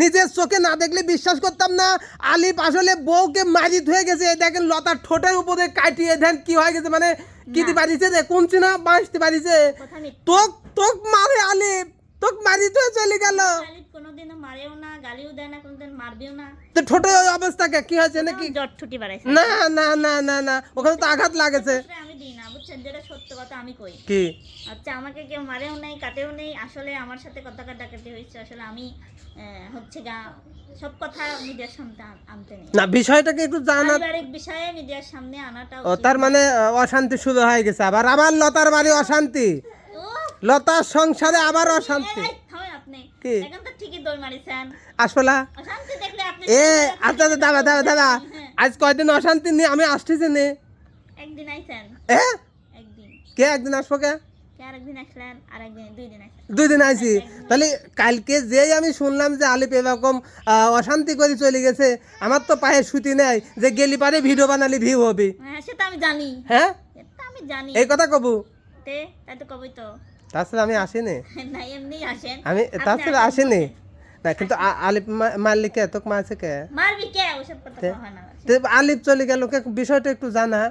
নিজের চোখে না দেখলে বিশ্বাস করতাম না আলিফ আসলে বউকে মারি ধুয়ে গেছে। এই দেখেন লতার ঠোঁটের উপরে কাটিয়ে দেন কি হয়ে গেছে, মানে কি দি পারিছে রে কোনছি না বাঁচতে পারিছে। তোক তোক মারে আলিফ, তোক মারি ধুয়ে চলে গেল। আলিফ কোনোদিনও মারেও না, গালিও দেয় না, কোনোদিন মারবেও না। তো ঠোঁটের অবস্থা কি হয়েছে নাকি? জট ছুটি বাড়াইছে। না না না না না, ওখানে তো আঘাত লাগেছে। আমি দিই না, বুঝছেন, যেটা সত্য কথা আমি কই। কি আচ্ছা, আমাকে কেউ মারেও নাই, কাটেও নেই, আসলে আমার সাথে কথা কাটাকাটি হয়েছে। আসলে আমি হচ্ছে গা সব কথা মিডিয়ার সামনে আনতে নেই না, বিষয়টাকে একটু জানা, পারিবারিক বিষয়ে মিডিয়ার সামনে আনাটা ও তার মানে অশান্তি শুরু হয়ে গেছে আবার। আবার লতার বাড়ি অশান্তি, লতার সংসারে আবার অশান্তি। আপনি কি এখন তো ঠিকই দৌড় মারিছেন আসলা অশান্তি দেখলে আপনি আচ্ছা দাদা দাদা দাদা, আজ কয়দিন অশান্তি নেই, আমি আসতেছি নে। একদিন আইছেন, একদিন কে একদিন আসবো কে? আরেকদিন আসলেন, আরেকদিন 2 দিন আসলেন। 2 দিন আইছি। তাহলে কালকে যেই আমি শুনলাম যে আলিপ এরকম অশান্তি করে চলে গেছে, আমার তো পায়ে সুতি নেই যে গেলি পারে ভিডিও বানালি ভিউ হবে। হ্যাঁ, সেটা আমি জানি। হ্যাঁ, সেটা আমি জানি। এই কথা কবু তাই তো কবই তো। তাছাড়া আমি আসিনি, না এমনি আসেন, আমি তাছাড়া আসিনি না। কিন্তু আলিপ মারলি কে, তোকে মারছে কে? মারবি কে? ওসব কথা হয় না। তো আলিপ চলে গেল কে, বিষয়টা একটু জানা।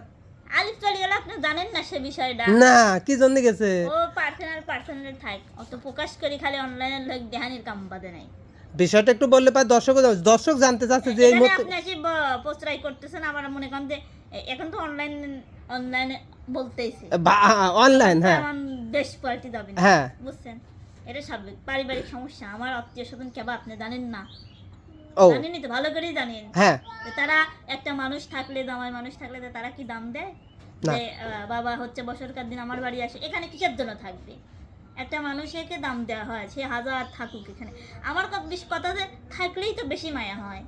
আলিফ চলে গেল, আপনি জানেন না সে বিষয়টা? না, কি জন্য গেছে? ও পার্সোনাল থাক, অত প্রকাশ করি খালি অনলাইনে লোক দেহানির কাম বাদে নাই। বিষয়টা একটু বললে পারে দর্শক জানতে চাচ্ছে যে এই এখানে মুহূর্তে আপনি এসে পোস্টরাই করতেছেন। আমার মনে করেন যে এখন তো অনলাইনে বলতেইছে অনলাইন। হ্যাঁ, আমার দেশ পাল্টি যাবে না, হ্যাঁ বুঝছেন? এটা স্বাভাবিক, পারিবারিক সমস্যা। আমার আত্মীয় স্বজন কেবা আপনি জানেন না? ও জানেনই তো, ভালো করেই জানেন। হ্যাঁ, তারা একটা মানুষ থাকলে, জামাই মানুষ থাকলে তারা কি দাম দেয় যে বাবা হচ্ছে বছরকার দিন আমার বাড়ি আসে, এখানে কিসের জন্য থাকবে? একটা মানুষকে দাম দেওয়া হয়, সে হাজার থাকুক এখানে। আমার কথা যে থাকলেই তো বেশি মায়া হয়,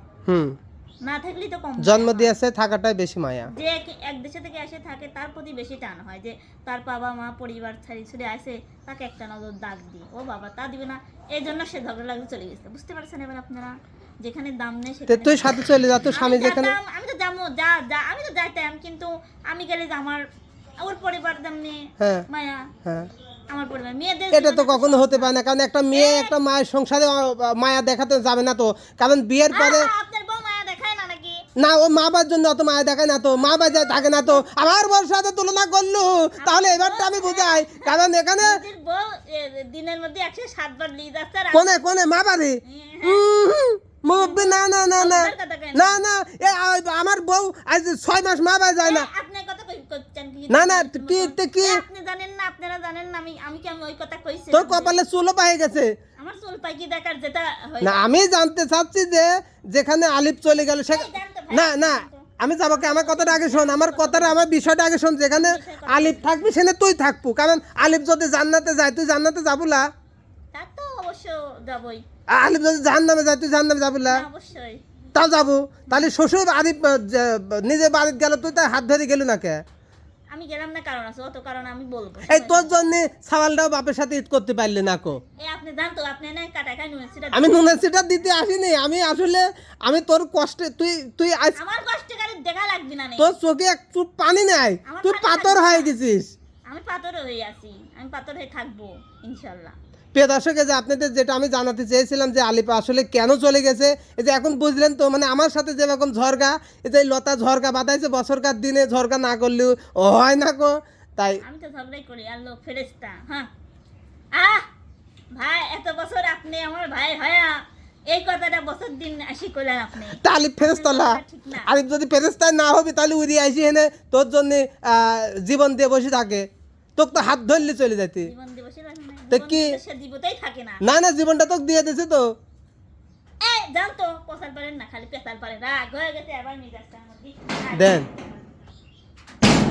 না থাকলেই তো কম। জন্ম দিয়েছে থাকাটাই বেশি মায়া। যে এক দেশে থেকে এসে থাকে তার প্রতি বেশি টান হয়, যে তার বাবা মা পরিবার ছেড়ে আসে, তাকে একটা নজর দাগ দিয়ে ও বাবা তা দিবে না, এই জন্য সে ঝগড়া লাগতে চলে গেছে। বুঝতে পারছেন এবার আপনারা? যেখানে দাম নেই সেখানে তুই সাথে চলে যা, তোর স্বামী যেখানে। আমি তো যাবো, আমি তো যাইতাম, কিন্তু আমি গেলে যে আমার ওর পরিবার দামনে মায়া, হ্যাঁ আমার পরিবার মেয়েদের, এটা তো কখনো হতে পারে না। কারণ একটা মেয়ে একটা মায়ের সংসারে মায়া দেখাতে যাবে না তো, কারণ বিয়ের পরে আপনার বউ মায়া দেখায় না নাকি? না, ও মা বাবার জন্য অত মায়া দেখায় না তো, মা বাবা থাকে না তো। আমার বউর সাথে তুলনা করলু, তাহলে এবারটা আমি বুঝাই। কারণ এখানে বউ দিনের মধ্যে 107 বার লিয়ে যাচ্ছে। কোনে কোনে মা বাড়ি মুরব্বী, না না না না না না, আমার বউ আজ 6 মাস মা বাড়ি যায় না। আপনার কথা কইছেন কি? না না, কি কি আপনি জানেন না, আপনারা জানেন না, আমি কি ওই কথা কইছি? তোর কপালে চুলও পাই গেছে। আমার চুল পাই কি দেখার যেটা হয় না, আমি জানতে চাচ্ছি যে যেখানে আলিফ চলে গেল সে, না না আমি যাবো কে? আমার কথাটা আগে শোন, আমার বিষয়টা আগে শোন। যেখানে আলিফ থাকবি সেখানে তুই থাকবো, কারণ আলিফ যদি জান্নাতে যায় তুই জান্নাতে যাবো না? তা তো অবশ্য যাবই। আলিফ যদি জাহান্নামে যায় তুই জাহান্নামে যাবো না? অবশ্যই তাও যাবো। তাহলে শ্বশুর আলিফ নিজে বাড়িতে গেল, তুই তার হাত ধরে গেলি না কে? আমি গেলাম না, কারণ আছে, অত কারণ আমি বলবো। এই তোর জন্য সাওয়ালটাও বাপের সাথে ঈদ করতে পারলি না কো? আপনি জানতো, আপনি না কাটা খাই নুন সেটা। আমি নুনের সিটা দিতে আসিনি, আমি আসলে আমি তোর কষ্টে তুই আমার কষ্ট করে দেখা লাগবে না। তোর চোখে একটু পানি নাই, তুই পাথর হয়ে গেছিস। আমি পাথর হয়ে আছি, আমি পাথর হয়ে থাকবো ইনশাল্লাহ। প্রিয় দর্শকে, যে আপনাদের যেটা আমি জানাতে চেয়েছিলাম যে আলিপা আসলে কেন চলে গেছে, এই যে এখন বুঝলেন তো। মানে আমার সাথে যেরকম ঝরগা, এই যে লতা ঝরগা বাঁধাইছে, বছরকার দিনে ঝরগা না করলেও হয় না কো। তাই আমি তো ঝগড়াই করি আর লোক ফেরেস্তা। হ্যাঁ ভাই, এত বছর আপনি আমার ভাই হয়া এই কথাটা বছর দিন আসি করলেন আপনি। তা আলিপ ফেরেস্তালা, আলিপ যদি ফেরেস্তায় না হবি তাহলে উড়ি আসি এনে তোর জন্য জীবন দিয়ে বসে থাকে, তোকে তো হাত ধরলে চলে যেতি। জীবন দিবসে তো কি দিবতেই থাকে না। না না, জীবনটা তোকে দিয়ে দিছে তো। জান তো পচার পারেন না, খালি পেশাল পারেন। রাগ হয়ে গেছে আবার মিজাজটা দেন